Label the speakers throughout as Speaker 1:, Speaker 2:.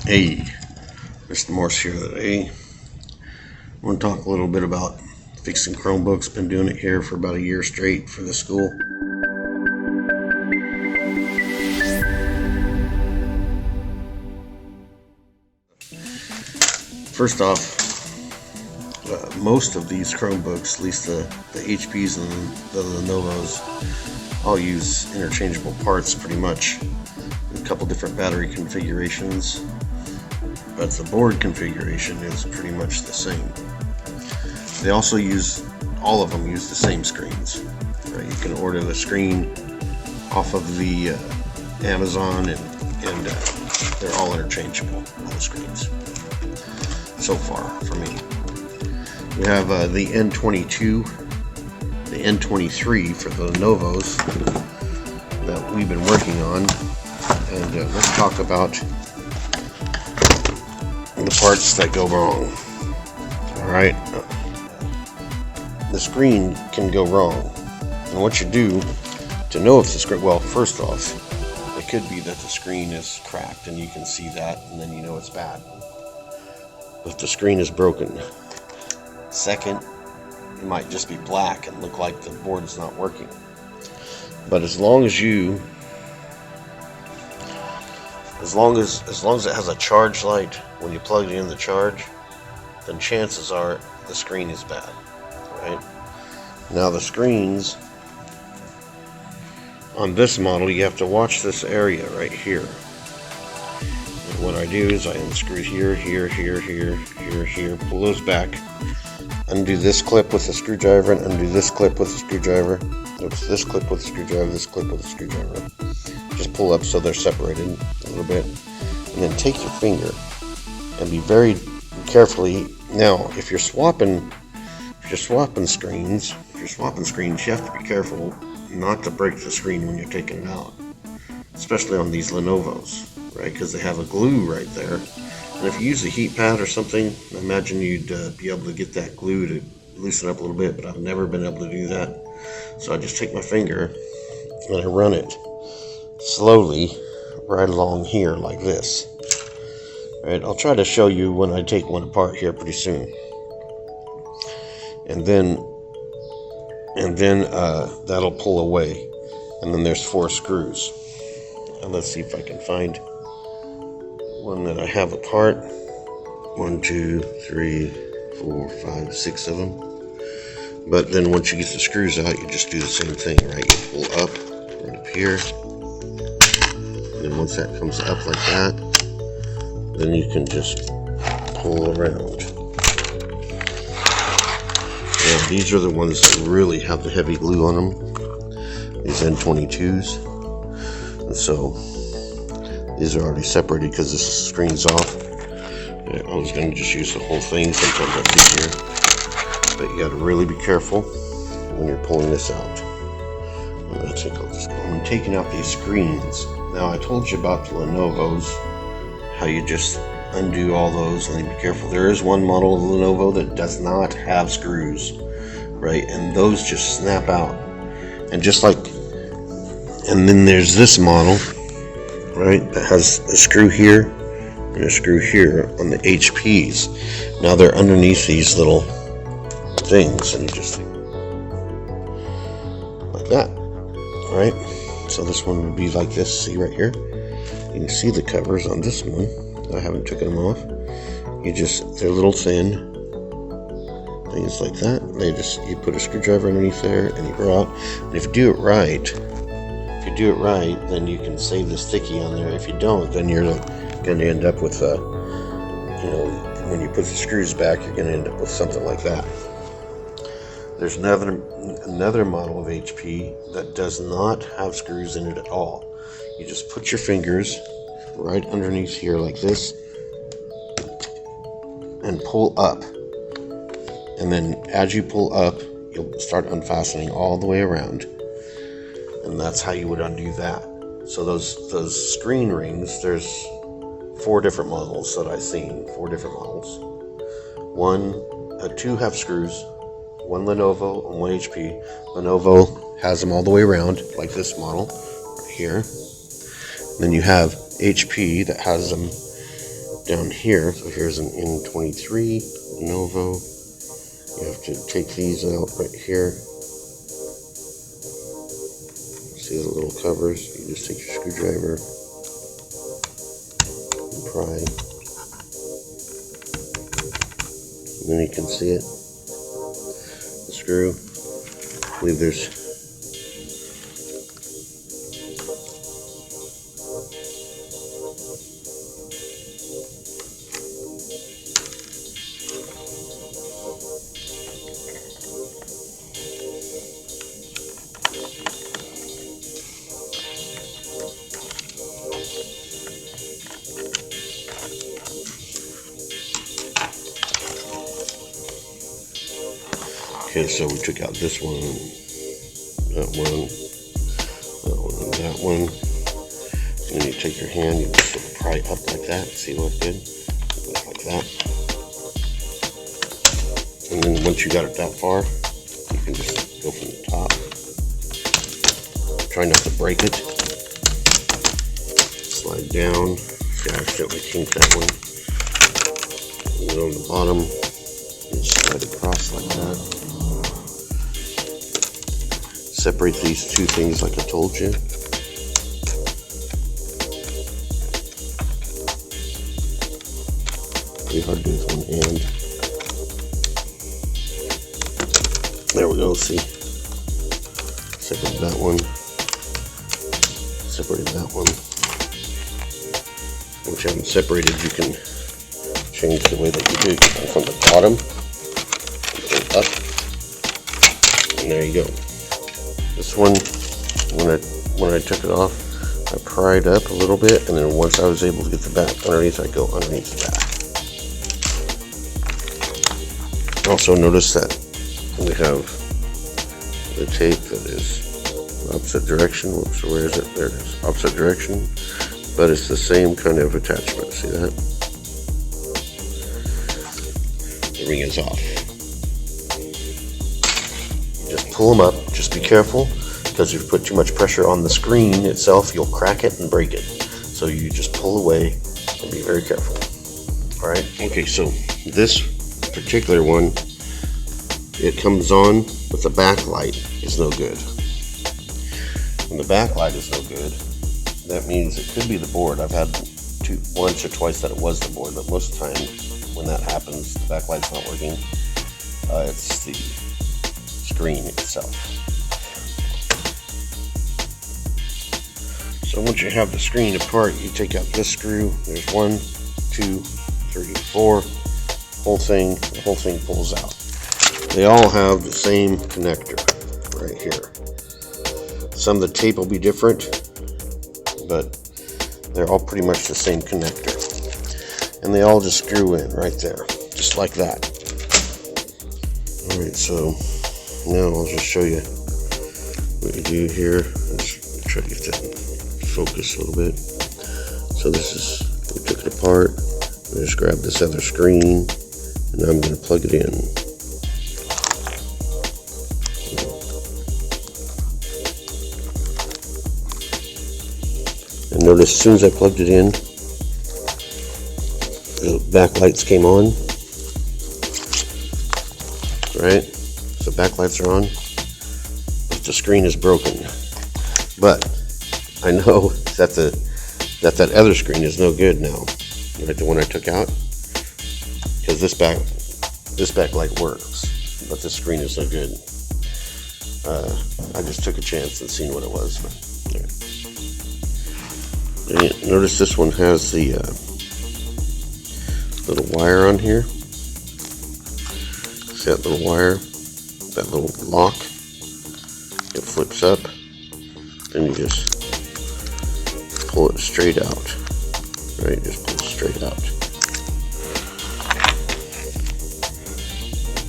Speaker 1: Hey, Mr. Morse here today. I want to talk a little bit about fixing Chromebooks. Been doing it here for about a year straight for the school. First off, most of these Chromebooks, at least the HPs and the Lenovos, all use interchangeable parts pretty much. A couple different battery configurations, but the board configuration is pretty much the same. They also all of them use the same screens. Right? You can order the screen off of the Amazon, and they're all interchangeable, all the screens. So far for me. We have the N22, the N23 for the Lenovos that we've been working on, and let's talk about the parts that go wrong. Alright, the screen can go wrong, and what you do to know if the screen, well, first off, it could be that the screen is cracked and you can see that, and then you know it's bad. If the screen is broken. Second, it might just be black and look like the board is not working. But as long as it has a charge light when you plug it in the charge, then chances are the screen is bad. Right? Now the screens on this model, you have to watch this area right here. What I do is I unscrew here, pull those back, undo this clip with a screwdriver, and undo this clip with a screwdriver. Oops, this clip with a screwdriver, this clip with a screwdriver. Just pull up so they're separated a little bit, and then take your finger and be very carefully. Now, if you're swapping screens, you have to be careful not to break the screen when you're taking it out, especially on these Lenovos. Right, because they have a glue right there, and if you use a heat pad or something, I imagine you'd be able to get that glue to loosen up a little bit, but I've never been able to do that. So I just take my finger and I run it slowly right along here like this. Right, I'll try to show you when I take one apart here pretty soon, and then that'll pull away, and then there's 4 screws. And let's see if I can find one that I have apart. 1, 2, 3, 4, 5, 6 of them. But then once you get the screws out, you just do the same thing, right? You pull up, right up here, and then once that comes up like that, then you can just pull around. And these are the ones that really have the heavy glue on them. These N22s. And so these are already separated because this screen's off. I was going to just use the whole thing, sometimes I do here, but you got to really be careful when you're pulling this out. I'm taking out these screens. Now I told you about the Lenovos, how you just undo all those, and then be careful. There is one model of Lenovo that does not have screws, right? And those just snap out, and just like. And then there's this model, right, that has a screw here and a screw here on the HPs. Now they're underneath these little things, and you just like that, right? So this one would be like this. See right here? You can see the covers on this one. I haven't taken them off. They're a little thin, things like that. You put a screwdriver underneath there, and you go out. And if you do it right, then you can save the sticky on there. If you don't, then you're going to end up with when you put the screws back, you're going to end up with something like that. There's another model of HP that does not have screws in it at all. You just put your fingers right underneath here like this and pull up. And then as you pull up, you'll start unfastening all the way around. And that's how you would undo that. So those screen rings, there's 4 different models that I've seen. 4 different models. 2 have screws. 1 Lenovo and 1 HP. Lenovo has them all the way around, like this model right here. And then you have HP that has them down here. So here's an N23 Lenovo. You have to take these out right here. See the little covers? You just take your screwdriver and pry. And then you can see it. The screw. I believe there's okay, so we took out this one, that one, and that one. And then you take your hand, you just sort of pry it up like that. See what it did? It goes like that. And then once you got it that far, you can just go from the top. Try not to break it. Slide down. See, I accidentally kinked that one. And then on the bottom, you slide across like that. Separate these two things like I told you. Pretty hard to do with one hand. There we go, see? Separate that one. Separated that one. Once you have them separated, you can change the way that you do. You go from the bottom, go up, and there you go. This one, when I took it off, I pried up a little bit, and then once I was able to get the back underneath, I go underneath the back. Also notice that we have the tape that is opposite direction. Whoops, where is it? There it is. Opposite direction, but it's the same kind of attachment. See that? The ring is off. Just pull them up. Just be careful, because if you put too much pressure on the screen itself, you'll crack it and break it. So you just pull away and be very careful. All right. Okay. So this particular one, it comes on, but the backlight is no good. When the backlight is no good, that means it could be the board. I've had once or twice that it was the board, but most of the time when that happens, the backlight's not working. It's the screen itself. So once you have the screen apart, you take out this screw. There's 1, 2, 3, 4. The whole thing pulls out. They all have the same connector right here. Some of the tape will be different, but they're all pretty much the same connector. And they all just screw in right there, just like that. Alright, so now I'll just show you what you do here. Let's try to get that in focus a little bit. So this is, we took it apart. I just grabbed this other screen, and I'm going to plug it in. And notice as soon as I plugged it in, the backlights came on. Right? So backlights are on. But the screen is broken. But I know that that other screen is no good now. Right, the one I took out. Because this backlight works, but the screen is no good. I just took a chance and seen what it was. But, yeah. Notice this one has the little wire on here. See that little wire? That little lock? It flips up. Then you just pull it straight out. Right? Just pull it straight out.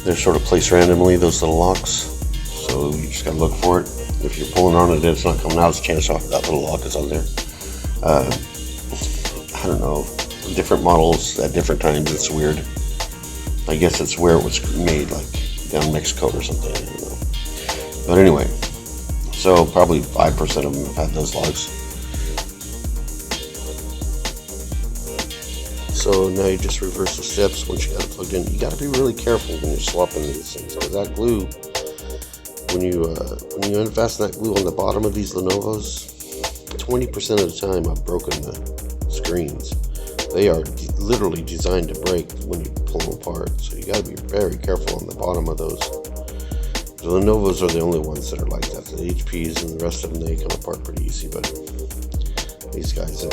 Speaker 1: They're sort of placed randomly, those little locks. So you just gotta look for it. If you're pulling on it and it's not coming out, it's a chance off that little lock is on there. I don't know, different models at different times, it's weird. I guess it's where it was made, like down in Mexico or something, I don't know. But anyway, so probably 5% of them have had those locks. So So now you just reverse the steps once you got it plugged in. You got to be really careful when you're swapping these things. Because that glue, when you invest that glue on the bottom of these Lenovos, 20% of the time I've broken the screens. They are literally designed to break when you pull them apart. So you got to be very careful on the bottom of those. The Lenovos are the only ones that are like that. The HPs and the rest of them, they come apart pretty easy. But these guys,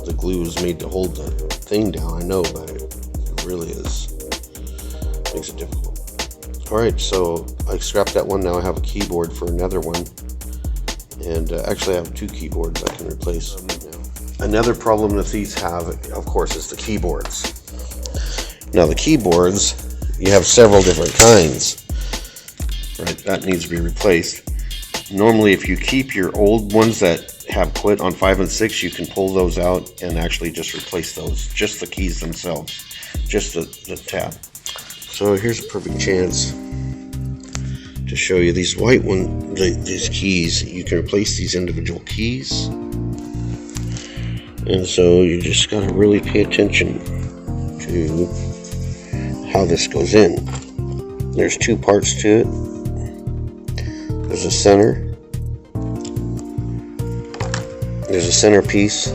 Speaker 1: the glue is made to hold the thing down, I know, but it really makes it difficult. Alright, so I scrapped that one. Now I have a keyboard for another one. And actually I have 2 keyboards I can replace them now. Another problem that these have, of course, is the keyboards. Now the keyboards, you have several different kinds. Right, that needs to be replaced. Normally if you keep your old ones that have quit on 5 and 6, you can pull those out and actually just replace those, just the keys themselves, just the tab. So here's a perfect chance to show you these white these keys. You can replace these individual keys, and so you just gotta really pay attention to how this goes in. There's 2 parts to it. There's a center. There's a center piece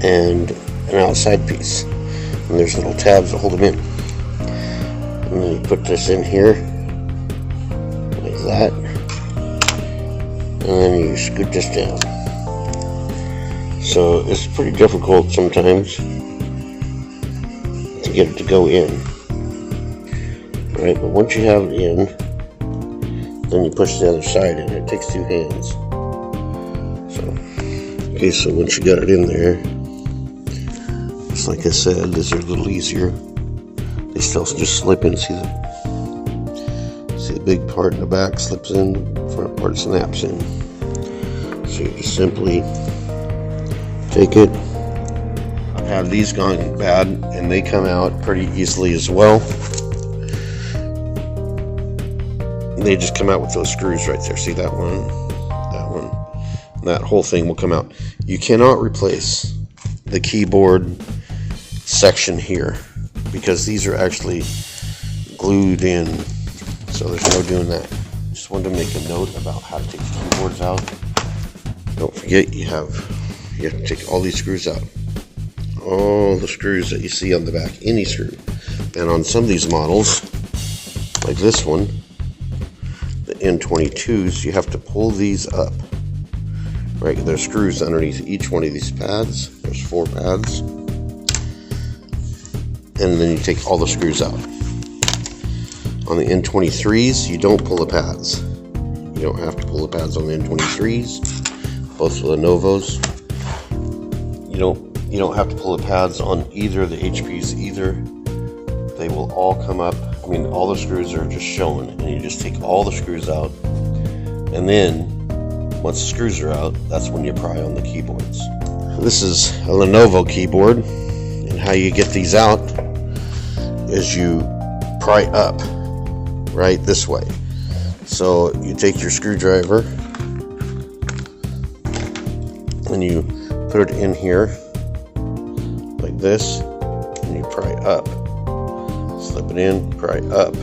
Speaker 1: and an outside piece, and there's little tabs that hold them in. And then you put this in here like that, and then you scoot this down. So it's pretty difficult sometimes to get it to go in. Right, but once you have it in, then you push the other side in. It takes 2 hands. Okay, so once you got it in there, just like I said, these are a little easier. They still just slip in. See the big part in the back slips in, the front part snaps in. So you just simply take it. I've had these gone bad, and they come out pretty easily as well. They just come out with those screws right there. See that one? That one. That whole thing will come out. You cannot replace the keyboard section here because these are actually glued in, so there's no doing that. Just wanted to make a note about how to take the keyboards out. Don't forget you have to take all these screws out. All the screws that you see on the back, any screw. And on some of these models, like this one, the N22s, you have to pull these up. Right, there's screws underneath each one of these pads. There's 4 pads. And then you take all the screws out. On the N23s, you don't pull the pads. You don't have to pull the pads on the N23s. Both Lenovos. You don't have to pull the pads on either of the HPs either. They will all come up. I mean, all the screws are just shown, and you just take all the screws out, and then once the screws are out, that's when you pry on the keyboards. This is a Lenovo keyboard, and how you get these out is you pry up, right, this way. So you take your screwdriver and you put it in here like this, and you pry up. Slip it in, pry up,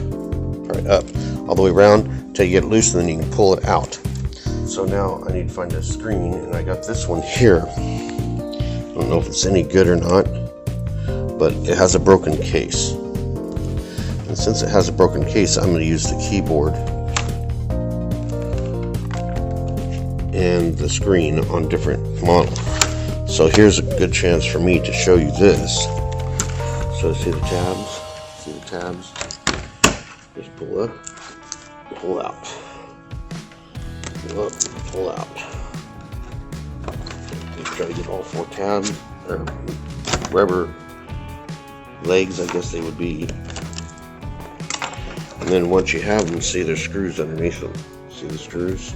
Speaker 1: all the way around until you get it loose, and then you can pull it out. So now I need to find a screen, and I got this one here. I don't know if it's any good or not, but it has a broken case. And since it has a broken case, I'm going to use the keyboard and the screen on different models. So here's a good chance for me to show you this. So see the tabs? See the tabs? Just pull up, pull out. Pull up, pull out. Just try to get all 4 tabs, or rubber legs, I guess they would be. And then once you have them, see there's screws underneath them. See the screws?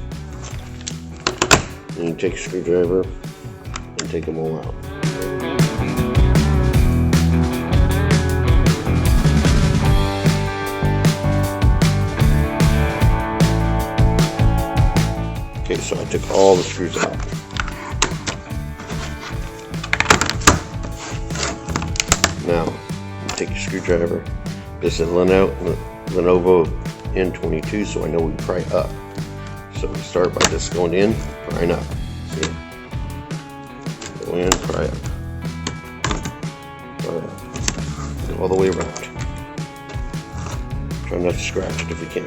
Speaker 1: And you take a screwdriver and take them all out. Okay, so I took all the screws out. Now, you take your screwdriver. This is Lenovo N22, so I know we pry up. So we start by just going in, prying up. See? Go in, pry up. Pry up. Go all the way around. Try not to scratch it if we can.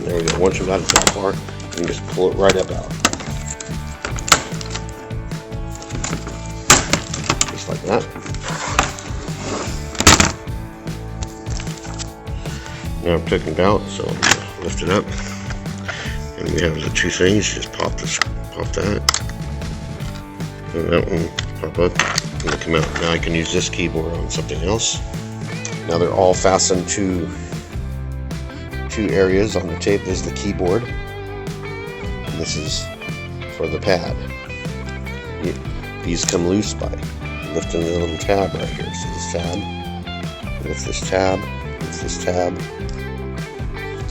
Speaker 1: There we go. Once you got it that far, you can just pull it right up out. Just like that. Now I've taken it out, so I'll just lift it up. And we have the two things. Just pop that. And that one pop up. And they come out. Now I can use this keyboard on something else. Now they're all fastened to two areas on the tape. This is the keyboard, and this is for the pad. These come loose by lifting the little tab right here. So this tab, lift this tab, lift this tab.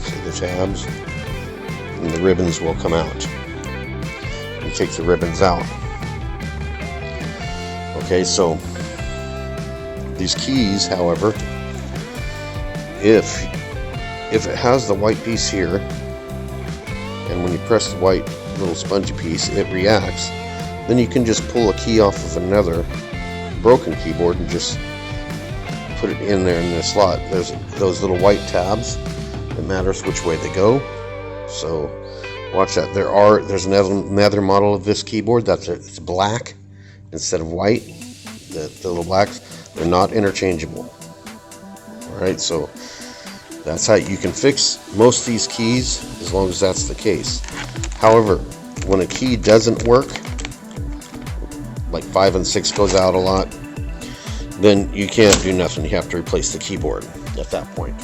Speaker 1: See the tabs, and the ribbons will come out. You take the ribbons out. Okay, so these keys, however, if it has the white piece here, and when you press the white little spongy piece, it reacts, then you can just pull a key off of another broken keyboard and just put it in there in the slot. There's those little white tabs. It matters which way they go. So watch that. There's another model of this keyboard it's black instead of white. The little blacks, they're not interchangeable. All right, so that's how you can fix most of these keys, as long as that's the case. However, when a key doesn't work, like 5 and 6 goes out a lot, then you can't do nothing. You have to replace the keyboard at that point.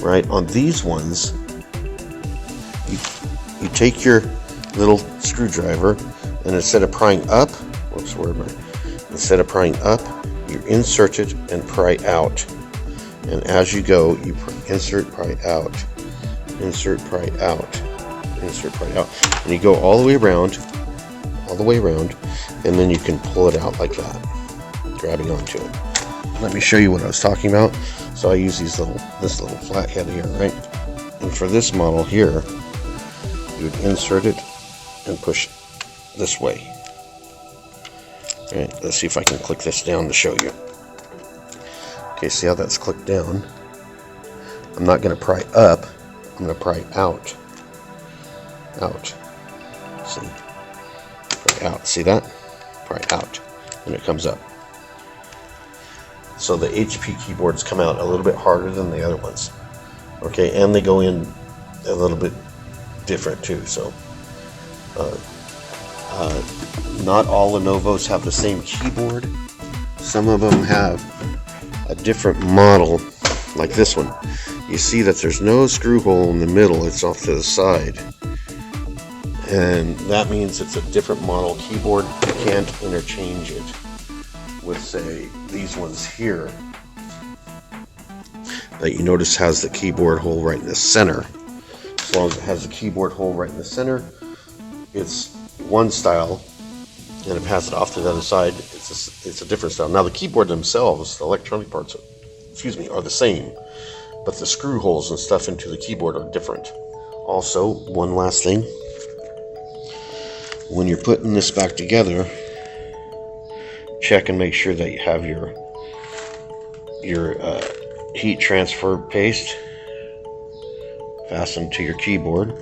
Speaker 1: Right? On these ones, you take your little screwdriver, and instead of prying up, instead of prying up, you insert it and pry out. And as you go, you insert, pry out, insert, pry out, insert, pry out, and you go all the way around, and then you can pull it out like that, grabbing onto it. Let me show you what I was talking about. So I use this little flathead here, right? And for this model here, you would insert it and push this way. All right, let's see if I can click this down to show you. Okay, see how that's clicked down? I'm not going to pry up, I'm going to pry out. Out. See? Pry out. See that? Pry out. And it comes up. So the HP keyboards come out a little bit harder than the other ones. Okay, and they go in a little bit different too. So not all Lenovos have the same keyboard. Some of them have a different model, like this one. You see that there's no screw hole in the middle, it's off to the side, and that means it's a different model keyboard. You can't interchange it with, say, these ones here that you notice has the keyboard hole right in the center. As long as it has the keyboard hole right in the center, it's one style, and if it has it off to the other side, it's a different style. Now the keyboard themselves, the electronic parts, are the same, but the screw holes and stuff into the keyboard are different. Also, one last thing, when you're putting this back together, check and make sure that you have your heat transfer paste fastened to your keyboard,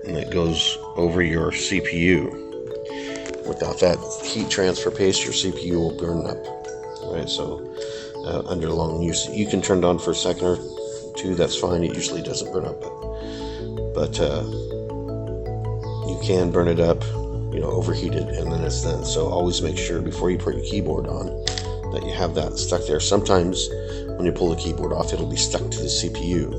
Speaker 1: and it goes over your CPU. Without that heat transfer paste, your CPU will burn up. Right, so under long use, you can turn it on for a second or two. That's fine. It usually doesn't burn up, but you can burn it up, overheat it, and then it's done. So always make sure before you put your keyboard on that you have that stuck there. Sometimes when you pull the keyboard off, it'll be stuck to the CPU.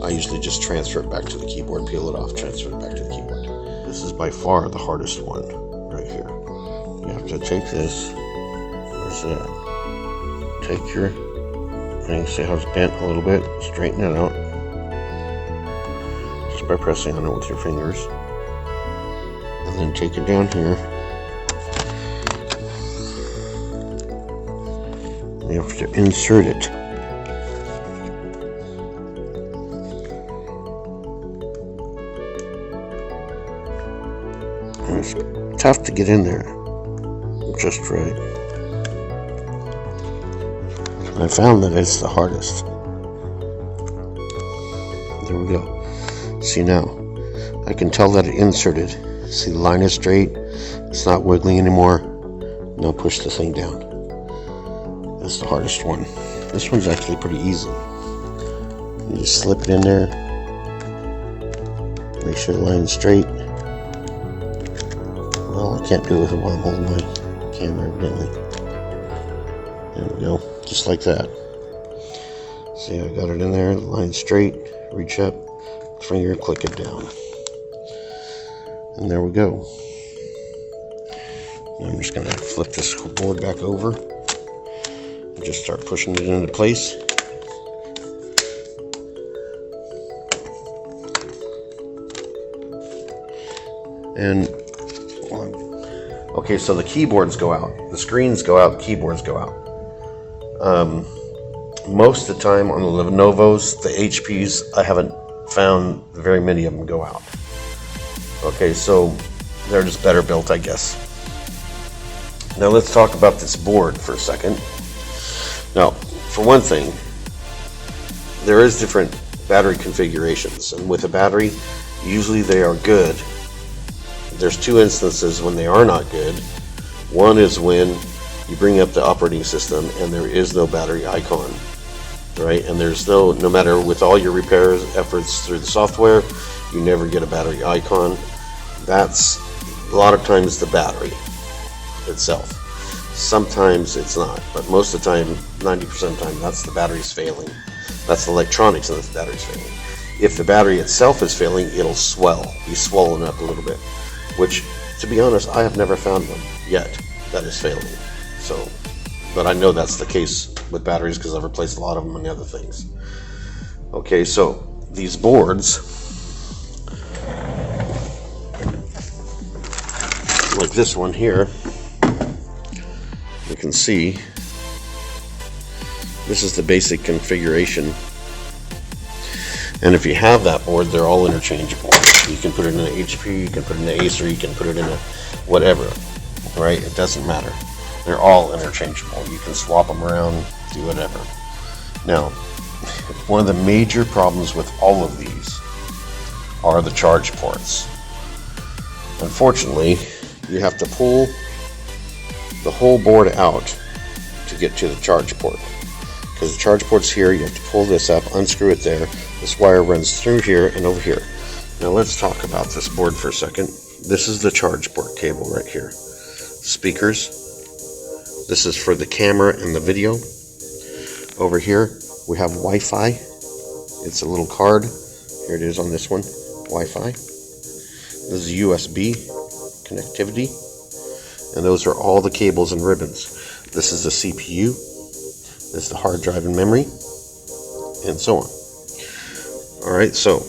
Speaker 1: I usually just transfer it back to the keyboard, peel it off, transfer it back to the keyboard. This is by far the hardest one right here. You have to take this, where's that? take your thing, see how it's bent a little bit, straighten it out just by pressing on it with your fingers, and then take it down here. You have to insert it. And it's tough to get in there just right. I found that it's the hardest. There we go. See now, I can tell that it inserted. See, the line is straight. It's not wiggling anymore. Now push the thing down. That's the hardest one. This one's actually pretty easy. You just slip it in there. Make sure the line's straight. Well, I can't do it while I'm holding my camera, evidently. There we go. Just like that. See, I got it in there, the line's straight, reach up, finger, click it down. And there we go. Now I'm just going to flip this board back over and just start pushing it into place. And, okay, so the keyboards go out, the screens go out, the keyboards go out. Most of the time on the Lenovos, the HPs, I haven't found very many of them go out. Okay, so they're just better built, I guess. Now let's talk about this board for a second. Now, for one thing, there is different battery configurations, and with a battery, usually they are good. There's two instances when they are not good. One is when you bring up the operating system and there is no battery icon, right? And there's no matter with all your repair efforts through the software, you never get a battery icon. That's a lot of times the battery itself. Sometimes it's not, but most of the time, 90% of the time, that's the battery's failing. That's the electronics and the battery's failing. If the battery itself is failing, it'll be swollen up a little bit, which, to be honest, I have never found one yet that is failing. So, but I know that's the case with batteries because I've replaced a lot of them on the other things. Okay, so these boards, like this one here, you can see this is the basic configuration. And if you have that board, they're all interchangeable. You can put it in an HP, you can put it in an Acer, you can put it in a whatever, right? It doesn't matter. They're all interchangeable. You can swap them around, do whatever. Now, one of the major problems with all of these are the charge ports. Unfortunately, you have to pull the whole board out to get to the charge port. Because the charge port's here, you have to pull this up, unscrew it there. This wire runs through here and over here. Now let's talk about this board for a second. This is the charge port cable right here. Speakers. This is for the camera and the video. Over here we have Wi-Fi. It's a little card. Here it is on this one. Wi-Fi. This is USB connectivity. And those are all the cables and ribbons. This is the CPU. This is the hard drive and memory. And so on. Alright, so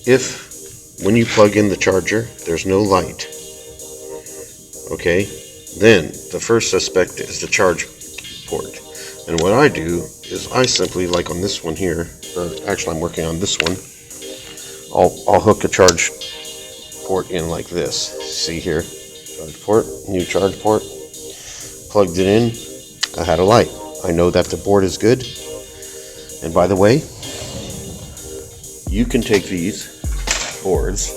Speaker 1: if when you plug in the charger there's no light, okay, then the first suspect is the charge port. And what I do is I simply, like on this one here, actually I'm working on this one, I'll hook a charge port in like this. See here, charge port, new charge port, plugged it in, I had a light. I know that the board is good. And by the way, you can take these boards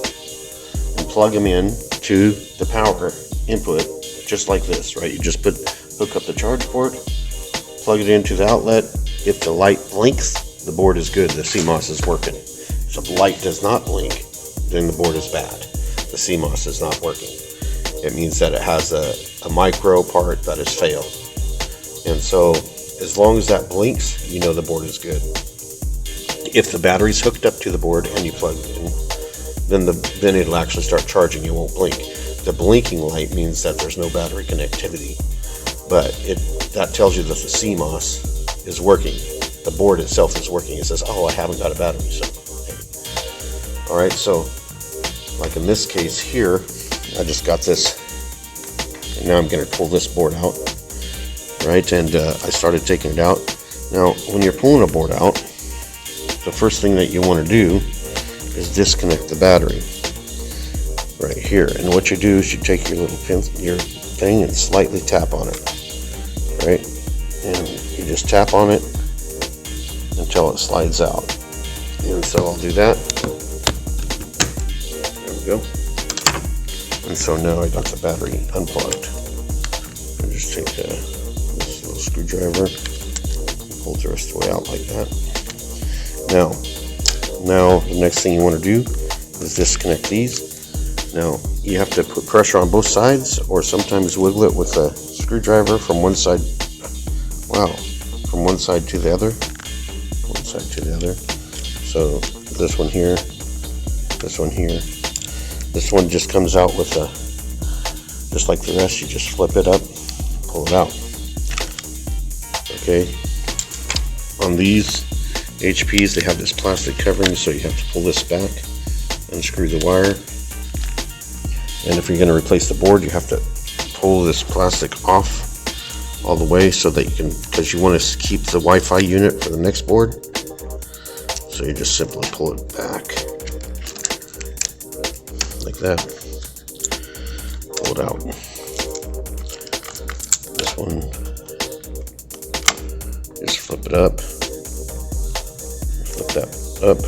Speaker 1: and plug them in to the power input just like this, right? You just hook up the charge port, plug it into the outlet. If the light blinks, the board is good, the CMOS is working. If the light does not blink, then the board is bad. The CMOS is not working. It means that it has a micro part that has failed. And so as long as that blinks, you know the board is good. If the battery's hooked up to the board and you plug it in, then it'll actually start charging. It won't blink. The blinking light means that there's no battery connectivity. but that tells you that the CMOS is working. The board itself is working. It says, oh, I haven't got a battery. So, okay. All right, so like in this case here, I just got this, and now I'm going to pull this board out, right? And I started taking it out. Now, when you're pulling a board out, the first thing that you want to do is disconnect the battery right here. And what you do is you take your little pin, your thing, and slightly tap on it, right? And you just tap on it until it slides out. And so I'll do that. There we go. And so now I got the battery unplugged. I just take this little screwdriver, pull the rest of the way out like that. Now the next thing you want to do is disconnect these. Now you have to put pressure on both sides, or sometimes wiggle it with a screwdriver from one side. Wow, from one side to the other. One side to the other. So this one here, this one here. This one just comes out with a, just like the rest, you just flip it up, pull it out. Okay. On these HPs, they have this plastic covering, so you have to pull this back, unscrew the wire. And if you're going to replace the board, you have to pull this plastic off all the way so that you can, because you want to keep the Wi-Fi unit for the next board. So you just simply pull it back like that. Pull it out. This one, just flip it up. Flip that up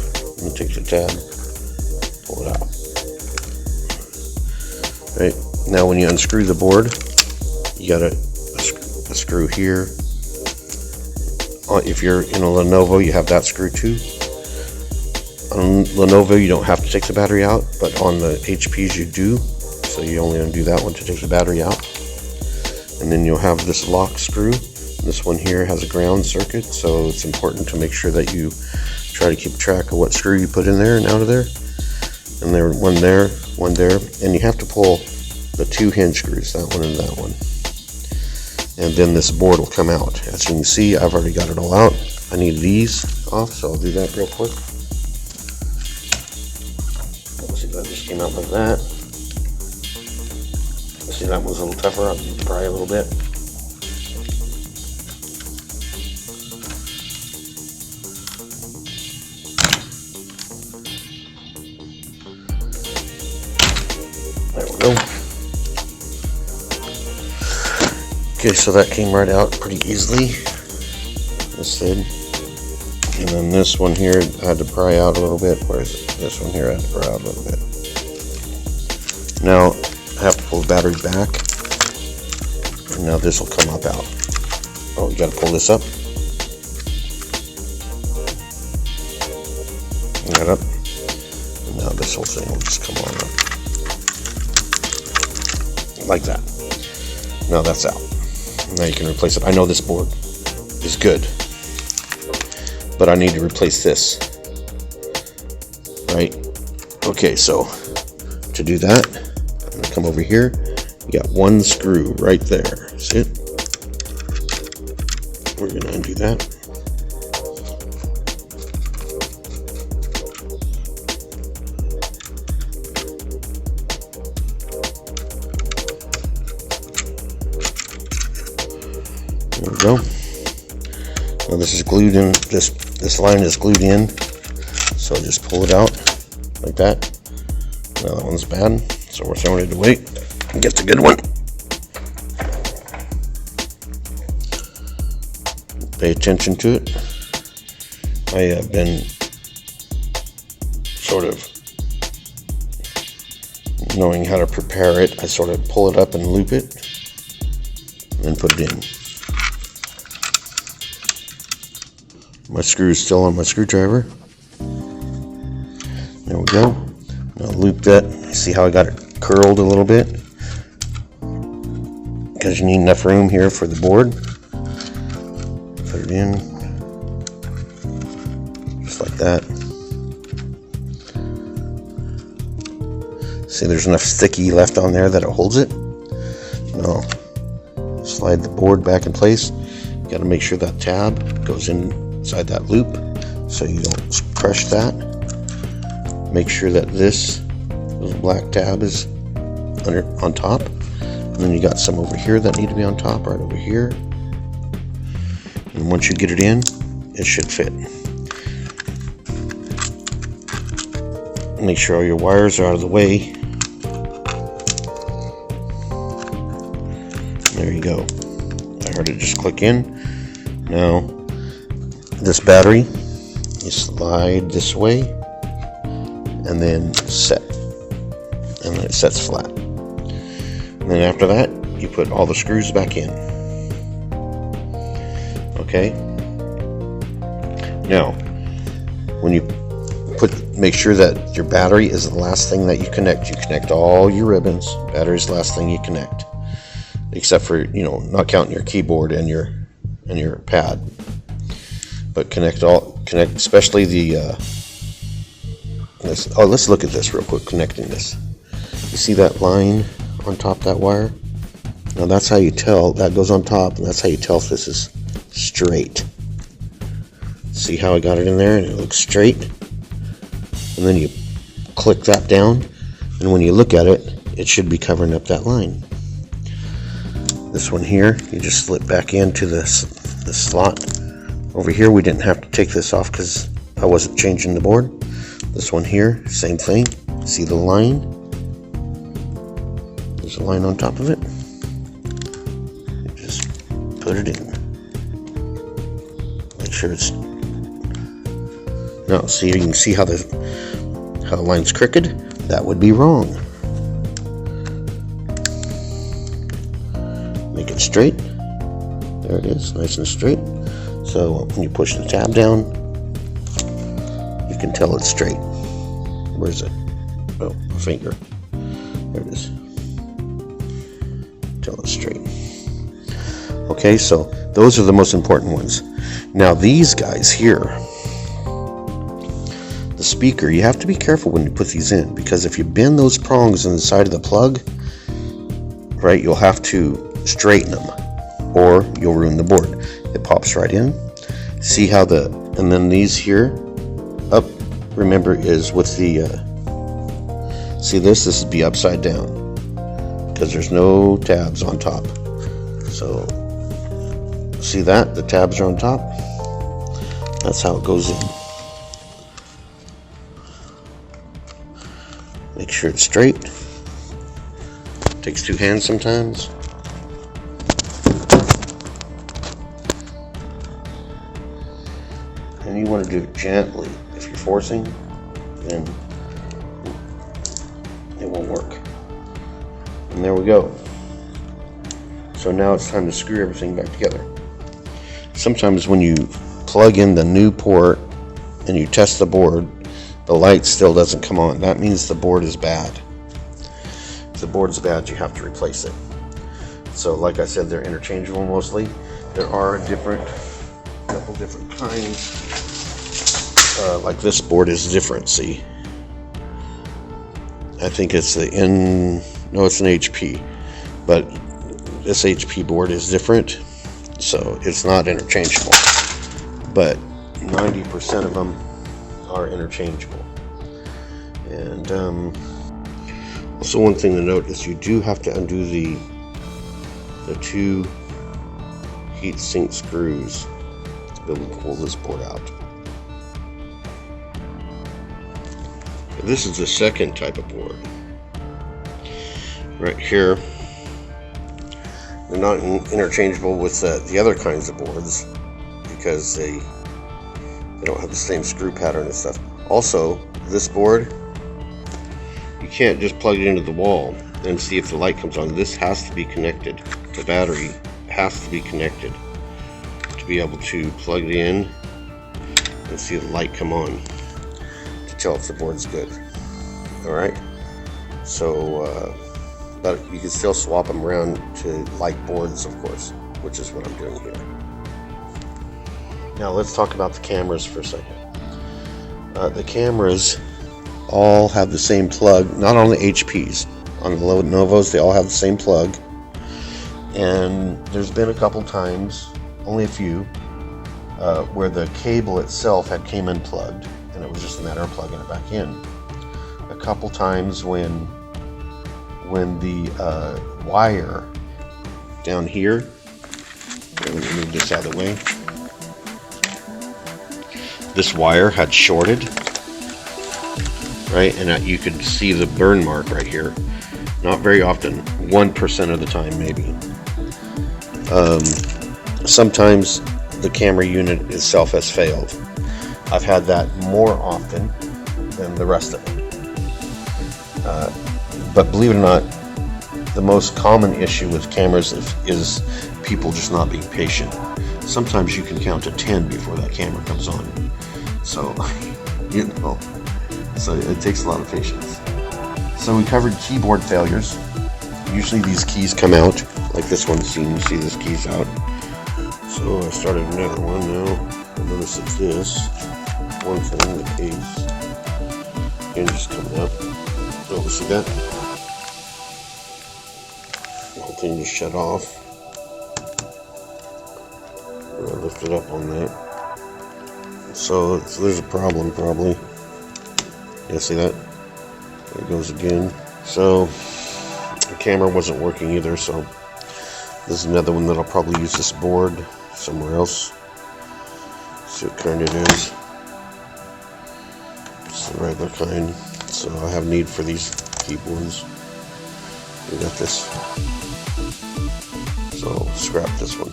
Speaker 1: and take the tab. Pull it out. Right, now when you unscrew the board, you got a screw here. If you're in a Lenovo, you have that screw too. On Lenovo, you don't have to take the battery out, but on the HPs you do. So you only undo that one to take the battery out. And then you'll have this lock screw. This one here has a ground circuit, so it's important to make sure that you try to keep track of what screw you put in there and out of there. And there, one there, and you have to pull the two hinge screws, that one and that one. And then this board will come out. As you can see, I've already got it all out. I need these off, so I'll do that real quick. Let's see, that just came out like that. Let's see, that one's a little tougher. I'll need to pry a little bit. There we go. Okay, so that came right out pretty easily. This did. And then this one here, I had to pry out a little bit. Where is it? This one here, I had to pry out a little bit. Now, I have to pull the battery back. And now this will come up out. Oh, you got to pull this up. Bring that up. And now this whole thing will just come on up. Like that. Now that's out. Now you can replace it. I know this board is good, but I need to replace this. Right? Okay, so to do that, I'm going to come over here. You got one screw right there. See it? We're going to undo that. There we go. Now this is glued in, this line is glued in, so just pull it out like that. Now that one's bad, so we're throwing it away and get the good one. Pay attention to it. I have been sort of knowing how to prepare it. I sort of pull it up and loop it, and then put it in. My screw is still on my screwdriver. There we go. Now loop that. See how I got it curled a little bit? Because you need enough room here for the board. Put it in. Just like that. See, there's enough sticky left on there that it holds it. Now, slide the board back in place. You got to make sure that tab goes inside that loop so you don't crush that. Make sure that this little black tab is on top, and then you got some over here that need to be on top, right over here. And once you get it in, it should fit. Make sure all your wires are out of the way. There you go. I heard it just click in. Now, this battery, you slide this way and then set. And then it sets flat. And then after that, you put all the screws back in. Okay? Now, when you make sure that your battery is the last thing that you connect. You connect all your ribbons. Battery is the last thing you connect. Except for, not counting your keyboard and your pad. But connect especially the let's look at this real quick, connecting this. You see that line on top of that wire? Now that's how you tell, that goes on top, and that's how you tell if this is straight. See how I got it in there and it looks straight? And then you click that down, and when you look at it, it should be covering up that line. This one here, you just slip back into the slot. Over here, we didn't have to take this off because I wasn't changing the board. This one here, same thing. See the line? There's a line on top of it. You just put it in. Make sure it's... Now, see, you can see how the line's crooked? That would be wrong. Make it straight. There it is, nice and straight. So when you push the tab down, you can tell it's straight. Where is it? Oh, a finger. There it is. Tell it's straight. Okay, so those are the most important ones. Now these guys here, the speaker, you have to be careful when you put these in, because if you bend those prongs on the side of the plug, right, you'll have to straighten them or you'll ruin the board. It pops right in. See how and then these here up, remember, is with the see this would be upside down because there's no tabs on top. So see that the tabs are on top. That's how it goes in. Make sure it's straight. Takes two hands sometimes. And you want to do it gently. If you're forcing, then it won't work. And there we go. So now it's time to screw everything back together. Sometimes when you plug in the new port and you test the board, the light still doesn't come on. That means the board is bad. If the board is bad, you have to replace it. So like I said, they're interchangeable mostly. There are a couple different kinds. Like this board is different, see? I think it's it's an HP, but this HP board is different, so it's not interchangeable. But 90% of them are interchangeable. And also one thing to note is you do have to undo the two heat sink screws to be able to pull this board out. This is the second type of board. Right here, they're not interchangeable with the other kinds of boards because they don't have the same screw pattern and stuff. Also, this board, you can't just plug it into the wall and see if the light comes on. This has to be connected. The battery has to be connected to be able to plug it in and see the light come on to tell if the board's good. Alright, so but you can still swap them around to light boards, of course, which is what I'm doing here. Now let's talk about the cameras for a second. The cameras all have the same plug, not on the HPs. On the Lenovos, they all have the same plug. And there's been a couple times, only a few, where the cable itself had came unplugged, and it was just a matter of plugging it back in. A couple times when the wire down here, let me move this out of the way, this wire had shorted, right, and you could see the burn mark right here. Not very often, 1% of the time maybe. Sometimes the camera unit itself has failed. I've had that more often than the rest of it. But believe it or not, the most common issue with cameras is people just not being patient. Sometimes you can count to 10 before that camera comes on. So, so it takes a lot of patience. So we covered keyboard failures. Usually these keys come out, like this one, you see this key's out. So I started another one now. I notice it's this one thing, the case. Hinge coming up. Oh, see that? The whole thing just shut off. And I lifted up on that. So there's a problem probably. Yeah, see that? There it goes again. So the camera wasn't working either, so this is another one that I'll probably use this board somewhere else. See what kind it is. It's the regular kind. So I have need for these keyboards. We got this. So I'll scrap this one.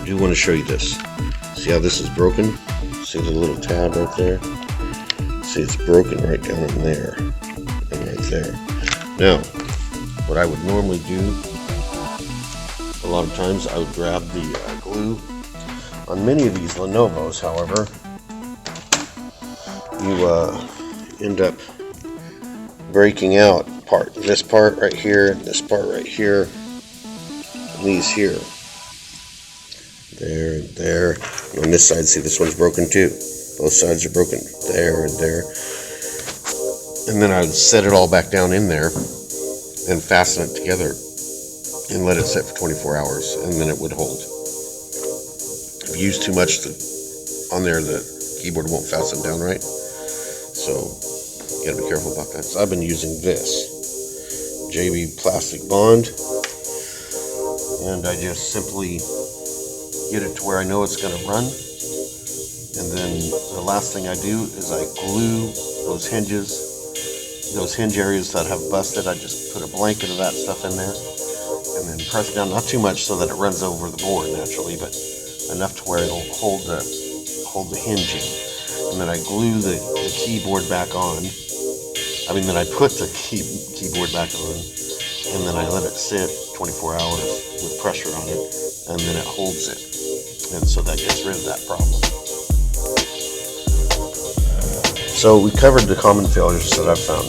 Speaker 1: I do want to show you this. See how this is broken? See the little tab right there? See, it's broken right down in there and right there. Now, what I would normally do, a lot of times I would grab the glue. On many of these Lenovos, however, you end up breaking out this part right here, this part right here, and these here. There and there. And on this side, see, this one's broken too. Both sides are broken. There and there. And then I would set it all back down in there and fasten it together and let it sit for 24 hours, and then it would hold. If you use too much on there, the keyboard won't fasten down right. So you gotta be careful about that. So I've been using this JB plastic bond, and I just simply get it to where I know it's gonna run. And then the last thing I do is I glue those hinges, those hinge areas that have busted. I just put a blanket of that stuff in there and then press it down, not too much so that it runs over the board naturally, but enough to where it'll hold the hinge in. And then I glue the keyboard back on. Then I put the keyboard back on, and then I let it sit 24 hours with pressure on it, and then it holds it. And so that gets rid of that problem. So we covered the common failures that I've found.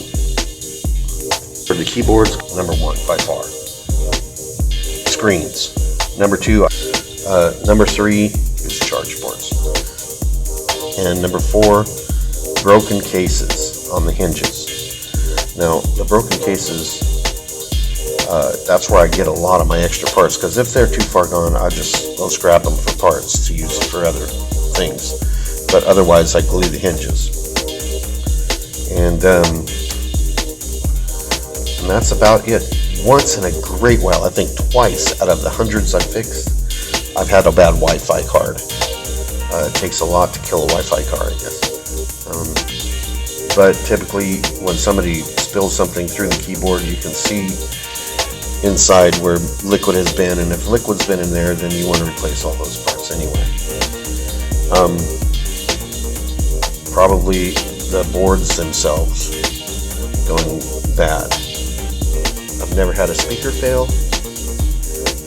Speaker 1: For the keyboards, number one by far. Screens. Number two. Number three is charge ports. And number four, broken cases on the hinges. Now, the broken cases, that's where I get a lot of my extra parts, because if they're too far gone, I'll scrap them for parts to use for other things. But otherwise, I glue the hinges. And that's about it. Once in a great while, I think twice out of the hundreds I've fixed, I've had a bad Wi-Fi card. It takes a lot to kill a Wi-Fi card, I guess. But typically, when somebody spills something through the keyboard, you can see inside where liquid has been, and if liquid's been in there, then you want to replace all those parts anyway. Probably the boards themselves going bad. I've never had a speaker fail.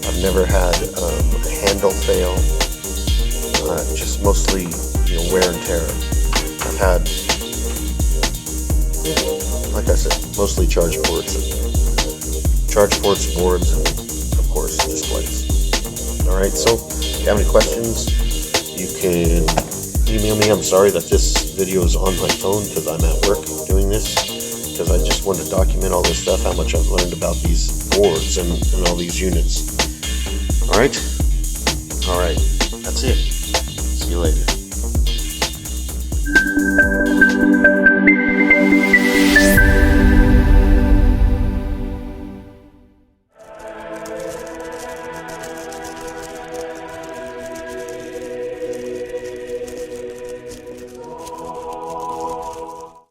Speaker 1: I've never had a handle fail. Just mostly, wear and tear. I've had, like I said, mostly charge ports, boards, and of course displays. All right. So, if you have any questions, you can email me. I'm sorry that this video is on my phone because I'm at work doing this, because I just want to document all this stuff, how much I've learned about these boards and all these units. Alright? Alright. That's it. See you later.